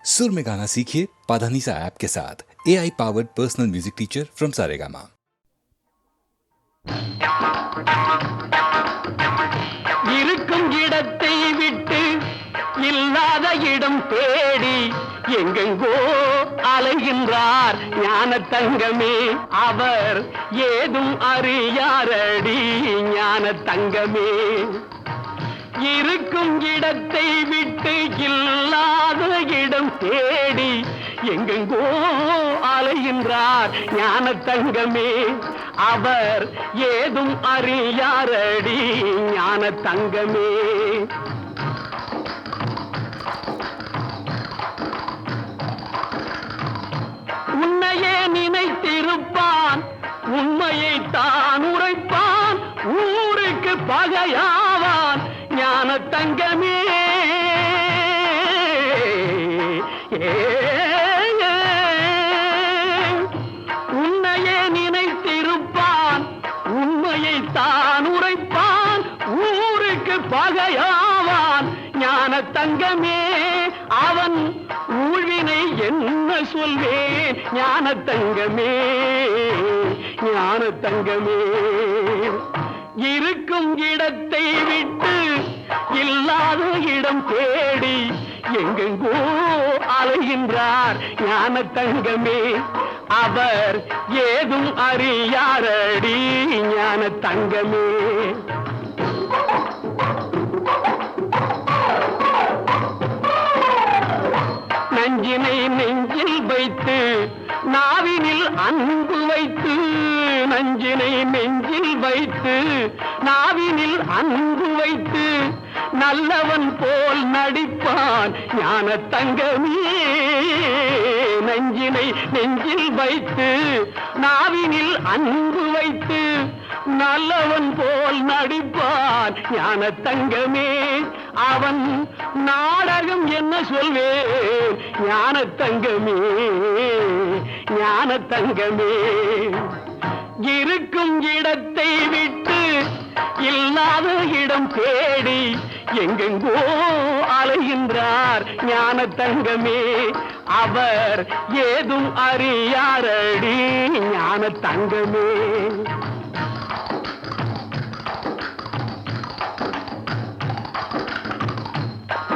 सुर में गाना सीखिए पाधानीसा ऐप के साथ। AI powered personal music teacher from Saregama. இருக்கும் இடத்தை விட்டு இல்லாத இடம் தேடி எங்கெங்கோ அலைகின்றார் ஞான தங்கமே. அவர் ஏதும் அறியாரடி ஞான தங்கமே. இருக்கும் இடத்தை விட்டு இல்லாத இடம் தேடி எங்கெங்கோ அலைகின்றார் ஞான தங்கமே. அவர் ஏதும் அறியாரடி ஞான தங்கமே. உன்னையே நினைத்திருப்பான், உண்மையை தான் உரைப்பான், ஊருக்கு பகையாவான் ஞான தங்கமே. உன்னையே நினைத்திருப்பான், உண்மையை தான் உரைப்பான், ஊருக்கு பகையாவான் ஞான தங்கமே. அவன் ஊழ்வினை என்ன சொல்வேன் ஞான தங்கமே, ஞான தங்கமே. இருக்கும் இடத்தை விட்டு இல்லாத இடம் தேடி எங்கெங்கோ அலைகின்றார் ஞான தங்கமே. அவர் ஏதும் அறியாரடி ஞான தங்கமே. நஞ்சினை நெஞ்சில் வைத்து நாவினில் அன்பு வைத்து, நஞ்சினை நெஞ்சில் வைத்து நாவினில் அன்பு வைத்து நல்லவன் போல் நடிப்பான் ஞான தங்கமே. நஞ்சினை நெஞ்சில் வைத்து நாவினில் அன்பு வைத்து நல்லவன் போல் நடிப்பான் ஞான தங்கமே. அவன் நாடகம் என்ன சொல்வேன் ஞான தங்கமே, ஞான தங்கமே. இருக்கும் இடத்தை விட்டு இல்லாத இடம் தேடி எங்கெங்கோ அலைகின்றார் ஞான தங்கமே. அவர் ஏதும் அறியாரடி ஞான தங்கமே.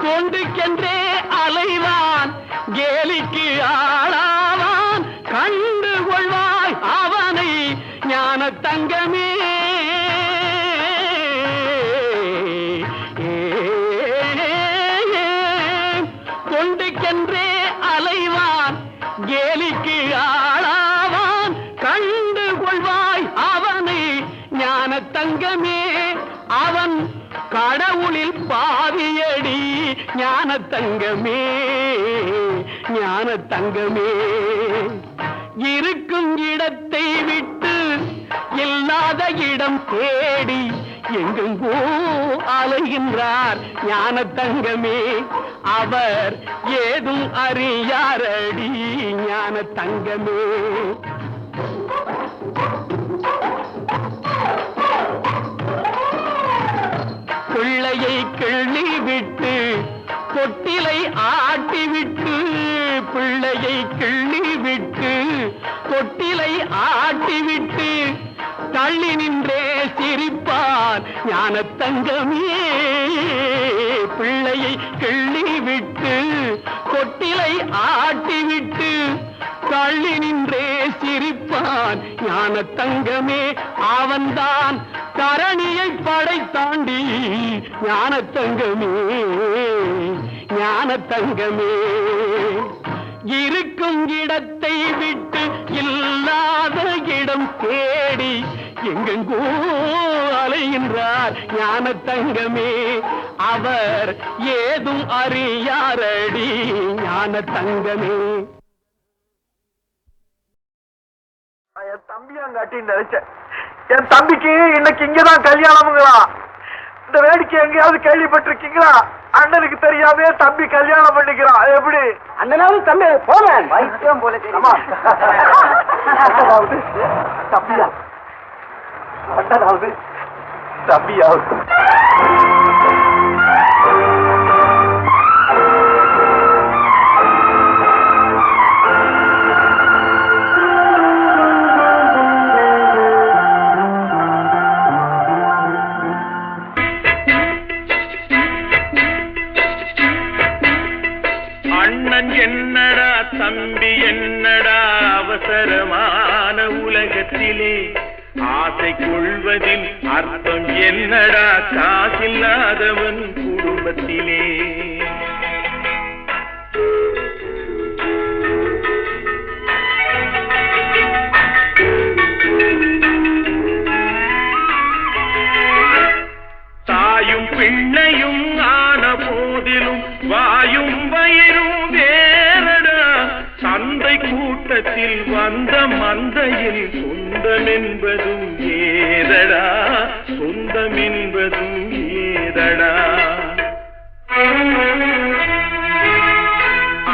கொண்டுக்கென்றே அலைவான், கேலிக்கு ஆளாவான், கண்டு கொள்வாய் அவனை ஞான தங்கமே. கொண்டுக்கென்றே அலைவான், கேலிக்கு ஆளாவான், கண்டு கொள்வாய் அவனை ஞான தங்கமே. அவன் கடவுளில் பாவியடி ஞான தங்கமே, ஞான தங்கமே. இருக்கும் இடத்தை விட்டு இல்லாத இடம் தேடி எங்கெங்கோ அலைகின்றார் ஞான தங்கமே. அவர் ஏதும் அறியாரடி ஞான தங்கமே. பிள்ளையை கிள்ளி விட்டு தொட்டிலை ஆட்டி விட்டு, பிள்ளையை கிள்ளி விட்டு தொட்டிலை ஆட்டி விட்டு தள்ளி நின்றே சிரிப்பான் ஞான தங்கமே. பிள்ளையை கிள்ளி விட்டு தொட்டிலை ஆட்டி விட்டு தள்ளி நின்றே சிரிப்பான் ஞான தங்கமே. அவன்தான் தரணியை படைத்தாண்டி ஞான தங்கமே, ஞான தங்கமே. இருக்கும் இடத்தை விட்டு இல்லாத இடம் தேடி எங்கெங்கோ அலைகின்றார் ஞான தங்கமே. அவர் ஏதும் அறியாரடி ஞான தங்கமே. என் தம்பியாங்காட்டி நினைச்சேன். என் தம்பிக்கு இன்னைக்கு இங்கதான் கல்யாணமுங்களா? இந்த வேடிக்கை எங்கேயாவது கேள்விப்பட்டிருக்கீங்களா? அண்ணனுக்கு தெரியாம தம்பி கல்யாணம் பண்ணிக்கிறான். எப்படி அண்ணனாவது தம்பி போவேன் வைத்தியம் போல தம்பியா? அண்ணனாவது தம்பியாவது அண்ணன் என்னடா தம்பி என்னடா அவசரமான உலகத்திலே ஆசை கொள்வதில் அர்த்தம் என்னடா காசில்லாதவன் குடும்பத்திலே தாயும் பிள்ளையும் ஆன போதிலும் வாயும் வயிறும் வேறடா சந்தை கூட்டத்தில் வந்த மந்தையில் சொந்தம் என்பதும் ஏதடா சொந்தம் என்பதும் ஏதடா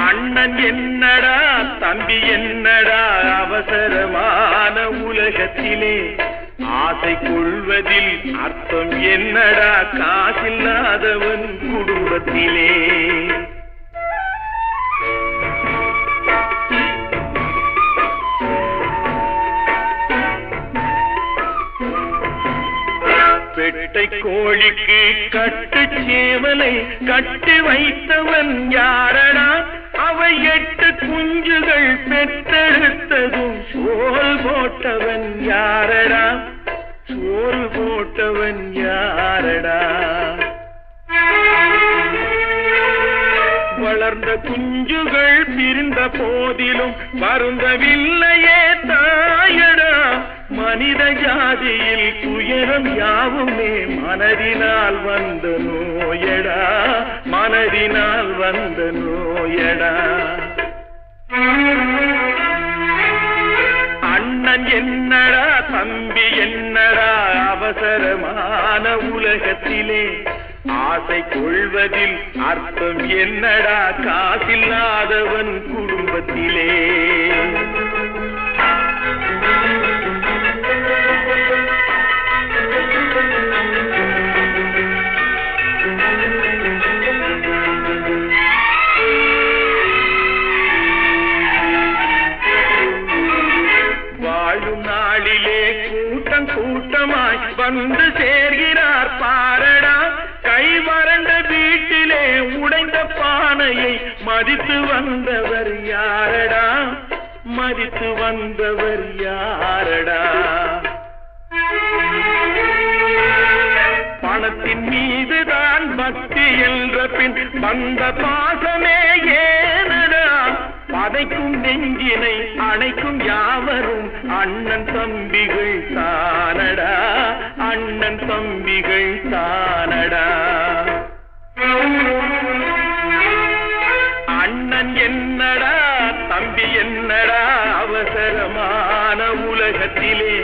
அண்ணன் என்னடா தம்பி என்னடா அவசரமான உலகத்திலே ஆசை கொள்வதில் அர்த்தம் என்னடா காசில்லாதவன் குடும்பத்திலே பெட்டை கோழிக்கு கட்டு சேவலை கட்டி வைத்தவன் யாரடா அவை 8 குஞ்சுகள் பெற்றெடுத்ததும் சோல் போட்டவன் யாரடா சோறு போட்டவன் யாரடா வளர்ந்த குஞ்சுகள் பிரிந்த போதிலும் வருந்தவில்லையே தாயடா மனித ஜாதியில் துயரம் யாவுமே மனதினால் வந்த நோயடா மனதினால் வந்த நோயடா அண்ணன் என்னடா தம்பி என்னடா அவசரமான உலகத்திலே ஆசை கொள்வதில் அர்த்தம் என்னடா காசில்லாதவன் குடும்பத்திலே வாழும் நாளிலே கூட்டம் கூட்டமாய் வந்து சேர்கிறார் பாரடா கை வறண்ட வீட்டிலே உடைந்த பானையை மதித்து வந்தவர் யாரடா மதித்து வந்தவர் யாரடா பணத்தின் மீதுதான் பக்தி என்ற பின் வந்த பாசமே ஏனடா பதைக்கும் நெஞ்சினை அணைக்கும் யாவரும் அண்ணன் தம்பிகள் தானடா அண்ணன் தம்பிகள் தானடா அண்ணன் என்னடா தம்பி என்னடா அவசரமான உலகத்திலே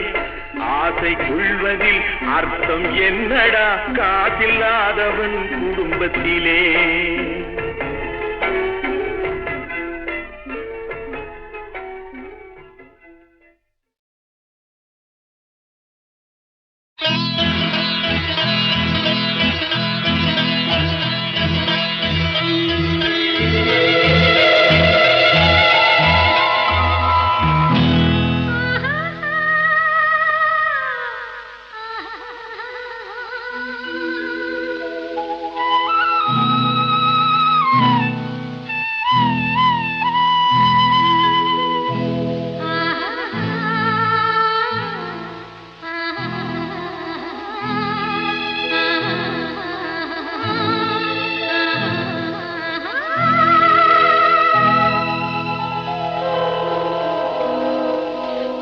ஆசை கொள்வதில் அர்த்தம் என்னடா காசில்லாதவன் குடும்பத்திலே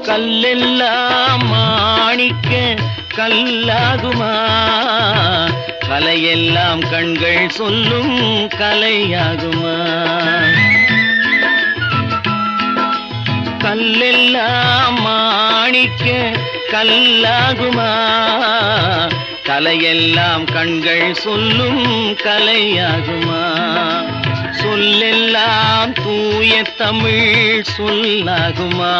கல்லெல்லாம் மாணிக்க கல்லாகுமா கலையெல்லாம் கண்கள் சொல்லும் கலையாகுமா கல்லெல்லாம் மாணிக்க கல்லாகுமா கலையெல்லாம் கண்கள் சொல்லும் கலையாகுமா சொல்லெல்லாம் தூய தமிழ் சொல்லாகுமா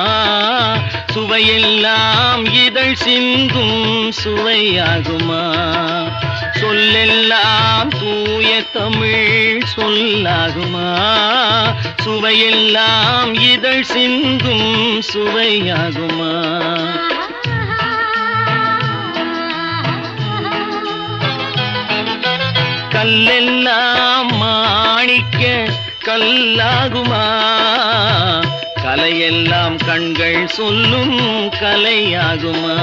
சுவையெல்லாம் இதழ் சிந்தும் சுவையாகுமா சொல்லெல்லாம் தூய தமிழ் சொல்லாகுமா சுவையெல்லாம் இதழ் சிந்தும் சுவையாகுமா கல்லெல்லாம் மாணிக்க கல்லாகுமா? கலையெல்லாம் கண்கள் சொல்லும் கலையாகுமா?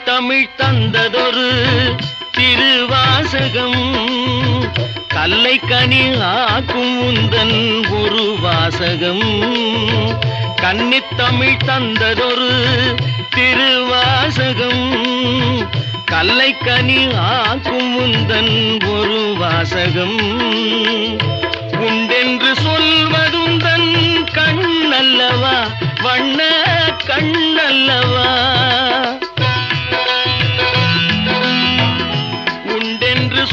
தமிழ் தந்ததொரு திருவாசகம், கல்லை கனி ஆக்கும் உந்தன் ஒரு வாசகம். கன்னித்தமிழ் தந்ததொரு திருவாசகம், கல்லை கனி ஆக்கும் உந்தன் ஒரு வாசகம். உண்டென்று சொல்வதுந்தன் கண்ணல்லவா, வண்ண கண்ணல்லவா.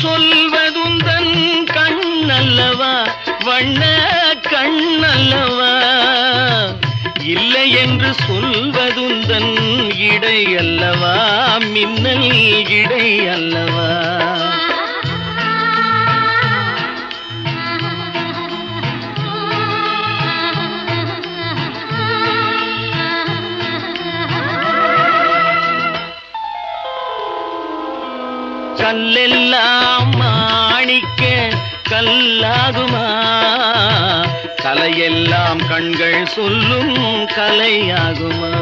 சொல்வதுந்தன் கண்ணல்லவா, வண்ண கண்ணல்லவா. இல்லை என்று சொல்வதுந்தன் இடை அல்லவா, மின்னல் இடை அல்லவா. கல்லெல்லாம் மாணிக்க கல்லாகுமா? கலையெல்லாம் கண்கள் சொல்லும் கலையாகுமா?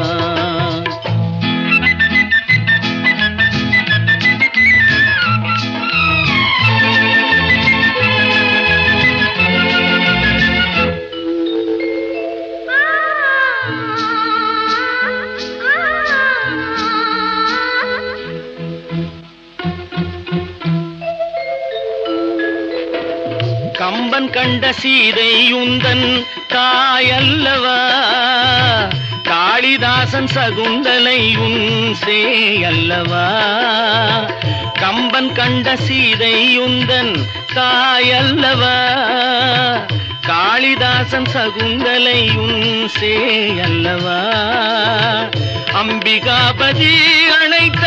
கம்பன் கண்ட சீதை உந்தன் தாயல்லவா, காளிதாசன் சகுந்தலை உன் சேயல்லவா. கம்பன் கண்ட சீதை உந்தன் தாயல்லவா, காளிதாசன் சகுந்தலை உன் சேயல்லவா. அம்பிகாபதி அழைத்த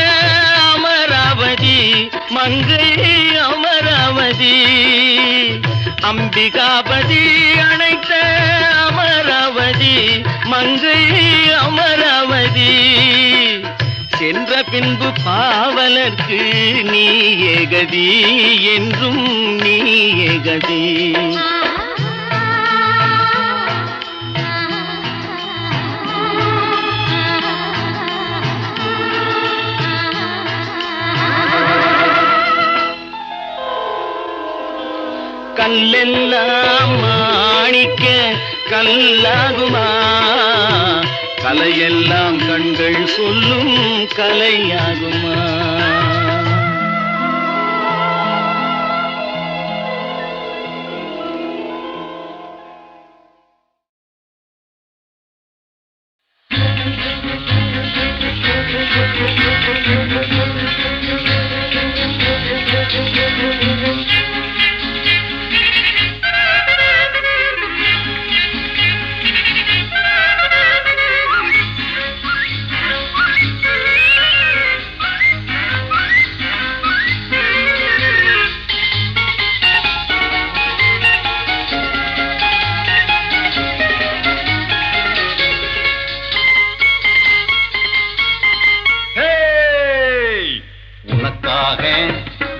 அமராவதி மங்கை அமராவதி. அம்பிகாபதி அழைத்த அமராவதி மங்கை அமராவதி. சென்ற பின்பு பாவலர்க்கு நீ ஏகதி, என்றும் நீ ஏகதி. கல்லெல்லாம் மாணிக்க கல்லாகுமா? கலையெல்லாம் கண்கள் சொல்லும் கலையாகுமா?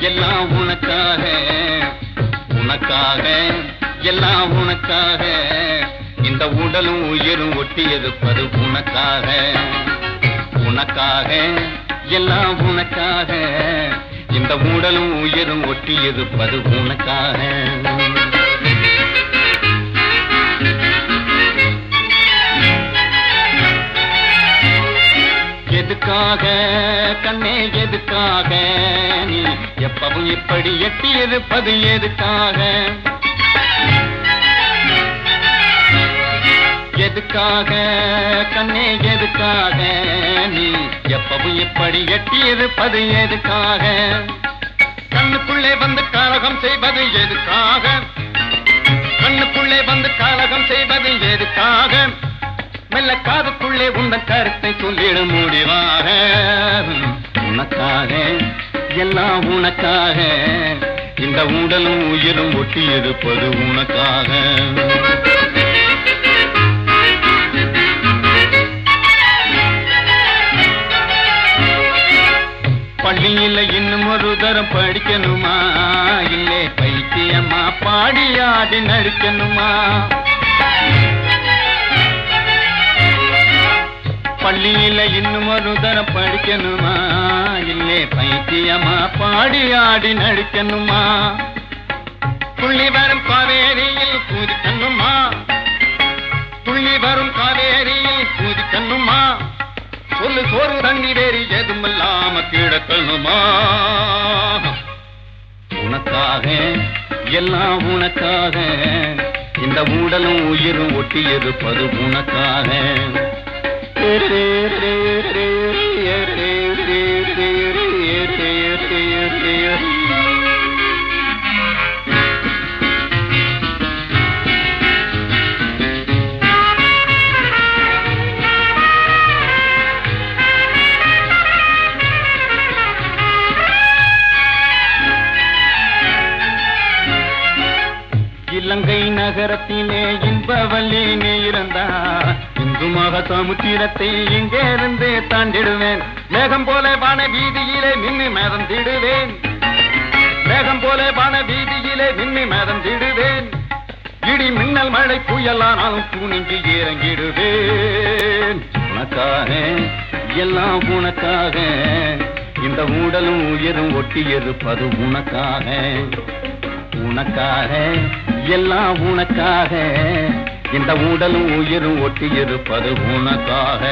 எல்லாம் உனக்காக, உனக்காக எல்லாம் உனக்காக. இந்த உடலும் உயிரும் ஒட்டியிருப்பது உனக்காக, உனக்காக எல்லாம் உனக்காக. இந்த உடலும் உயிரும் ஒட்டியிருப்பது உனக்காக. எதுக்காக கண்ணே எதுக்காக நீ எப்பவும் இப்படி எட்டி இருப்பது எதுக்காக? எதுக்காக கண்ணே எதுக்காக நீ எப்பவும் இப்படி எட்டி இருப்பது எதுக்காக? கண்ணுக்குள்ளே வந்து காரகம் செய்வது எதுக்காக? கண்ணுக்குள்ளே வந்து காரகம் செய்வது எதுக்காக? மெல்ல காதுக்குள்ளே உந்தன் கருத்தை சொல்லிட முடிவாக. உனக்காக எல்லாம் உனக்காக, இந்த உடலும் உயிரும் ஒட்டி இருப்பது உனக்காக. பள்ளியில இன்னும் ஒரு தரம் படிக்கணுமா, இல்லே பைத்தியமா பாடி ஆடி நடிக்கணுமா? பள்ளியில இன்னும் ஒரு தரம் படிக்கணுமா, இல்லே பைத்தியமா பாடி ஆடி நடிக்கணுமா? துள்ளி வரும் காவேரியில் கூதிக்கணுமா, துள்ளி வரும் காவேரியில் கூதிக்கணுமா? சொல்லு சோறு தண்ணி வேறி எதுமில்லாம கிடக்கணுமா? உனக்காக எல்லாம் உனக்காக, இந்த உடலும் உயிரும் ஒட்டி இருப்பது உனக்காக. இலங்கை நகரத்திலே இன்பவல்லி நீ இருந்தா, இந்து மக சமுத்திரத்தை இங்கிருந்து தாண்டிடுவேன். மேகம் போல வான வீதியிலே நின்று மேதம் திடுவேன், மேகம் போல வான வீதியிலே நின்று மேதம் திடுவேன். இடி மின்னல் மழை புயலானாலும் துணிஞ்சு இறங்கிடுவேன். உனக்காக எல்லாம் உனக்காக, இந்த உடலும் உயிரும் ஒட்டி இருப்பது உனக்காக. உனக்காக எல்லாம் உனக்காக, இந்த உடலும் உயிரும் ஒட்டி இருப்பது உனக்காக.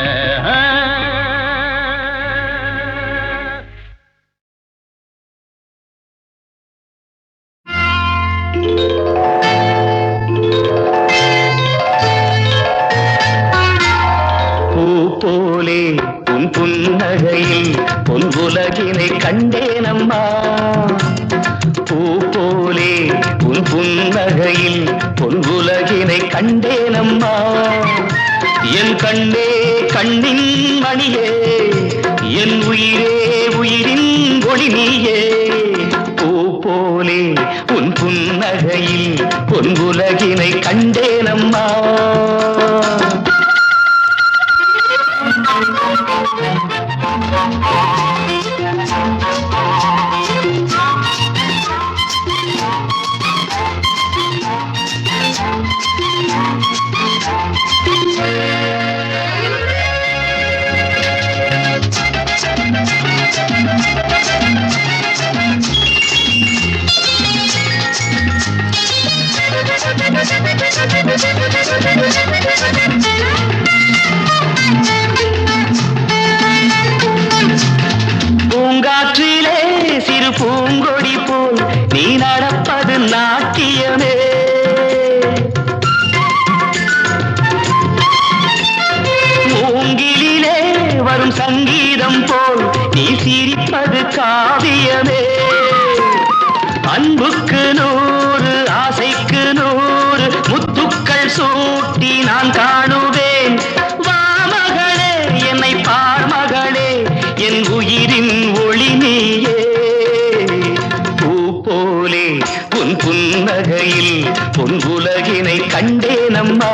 பூ போலே உன் புன்னகையில் பொன் உலகினை கண்டேனம்மா. பூ போலே உன் புன்னகையில் பொன் உலகினை கண்டேனம்மா. என் கண்ணே கண்ணின் மணியே, என் உயிரே உயிரின் ஒளி நீயே. பூ போலே உன் புன்னகையில் பொன் உலகினை கண்டேனம்மா. பூங்காற்றிலே சிறு பூங்கொடி போல் நீ நடப்பது நாட்டியமே. மூங்கிலே வரும் சங்கீதம் போல் நீ சிரிப்பது காவியமே. அன்புக்கு 100 ஆசைக்கு 100 முத்துக்கள் சூட்டி நான் காணுவேன். வா மகளே என்னை பார் மகளே, என் உயிரின் ஒளி நீயே. பூ போலே உன் புன்னகையில் பொன் உலகினை கண்டேனம்மா.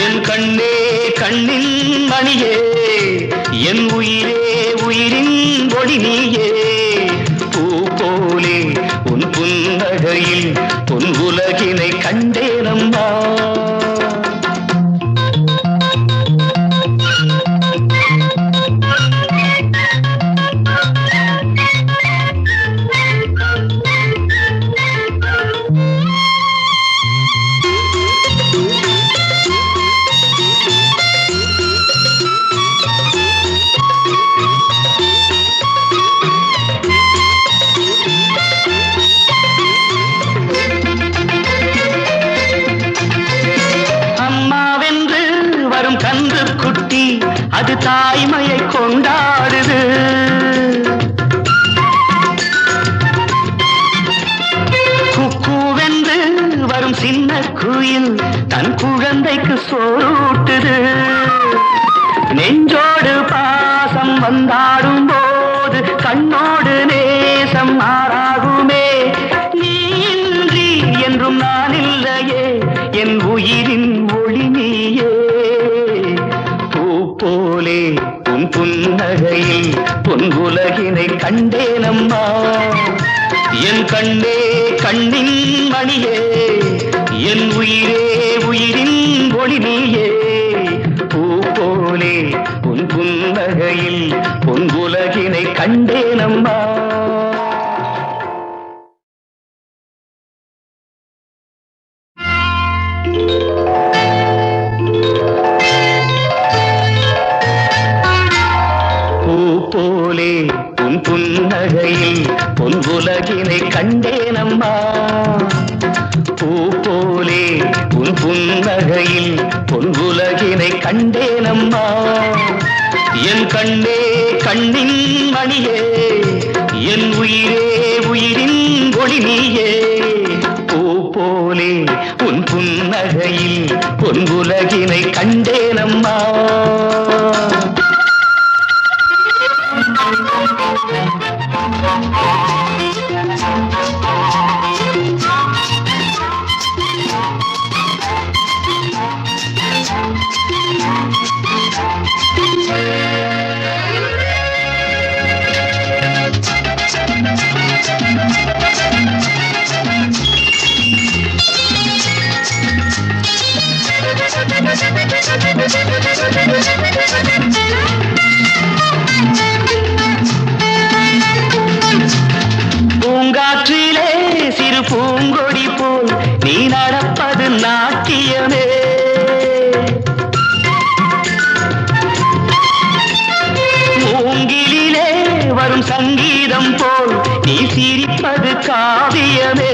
என் கண்ணே கண்ணின் மணியே, என் உயிரே உயிரின் ஒளி நீயே. பூ போலே உன் புன்னகையில் பொன் உலகினை கண்டேனம்மா. வந்தாடும் போது கண்ணோடு நேசம் மாறாகுமே. நீ இன்றி என்றும் நான் இல்லையே, என் உயிரின் ஒளி நீயே. பூ போலே உன் புன்னகையில் பொன் உலகினை கண்டேனம்மா. என் கண்ணே கண்ணின் மணியே, என் உயிரே உயிரின் ஒளி நீயே. பூ போலே உன் புன்னகையில் பொன் உலகினை கண்டேனம்மா. பூ போலே உன் புன்னகையில் பொன் உலகினை கண்டேனம்மா. பூ போலே உன் புன்னகையில் பொன் உலகினை கண்டேனம்மா. என் கண்ணே கண்ணின் மணியே, என் உயிரே உயிரின் ஒளி நீயே. பூ போலே உன் புன்னகையில் பொன் உலகினை கண்டேனம்மா. பூங்காற்றிலே சிறு பூங்கொடி போல் நீ நடப்பது நாட்டியமே. மூங்கிலே வரும் சங்கீதம் போல் நீ சிரிப்பது காவியமே.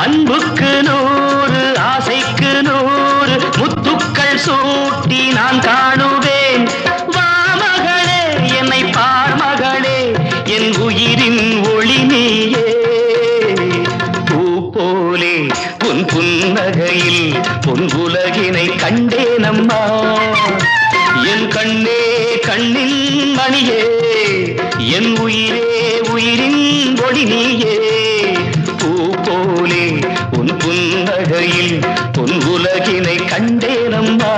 அன்புக்கு 100 ஆசைக்கு 100 முத்துக்கள் சூட்டி நான் காணுவேன். வா மகளே என்னை பார் மகளே, என் உயிரின் ஒளி நீயே. பூ போலே உன் புன்னகையில் பொன் உலகினை கண்டேனம்மா. என் கண்ணே கண்ணின் மணியே, என் உயிரே உயிரின் ஒளி நீயே. பூ போலே உன் புன்னகையில் பொன் உலகினை கண்டேனம்மா.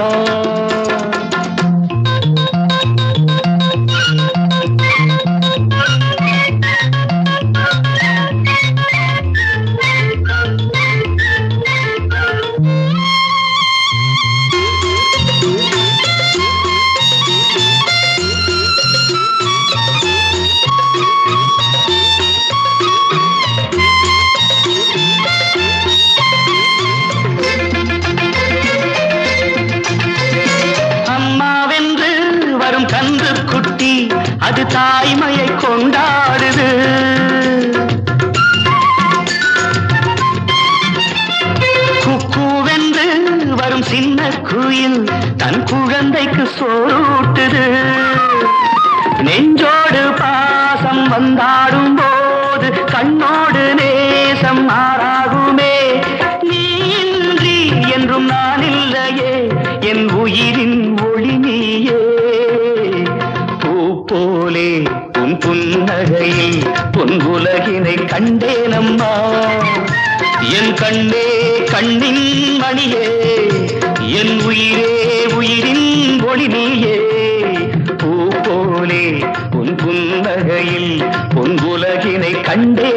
அது தாய்மையை கொண்டாடுது. குக்கூவென்று வரும் சின்ன குயில் தன் குழந்தைக்கு சோறூட்டுது. நெஞ்சோடு பாசம் வந்தாடும் போது கண்ணோடு நேசம் மாறாகுமே. நீ இன்றி என்றும் நான் இல்லையே, என் உயிரின் ஒளி நீயே. போலே உன் புன்னகையில் பொன் உலகினை கண்டேனம்மா. என் கண்ணே கண்ணின் மணியே, என் உயிரே உயிரின் ஒளி நீயே. பூ போலே உன் புன்னகையில் பொன் உலகினை கண்டே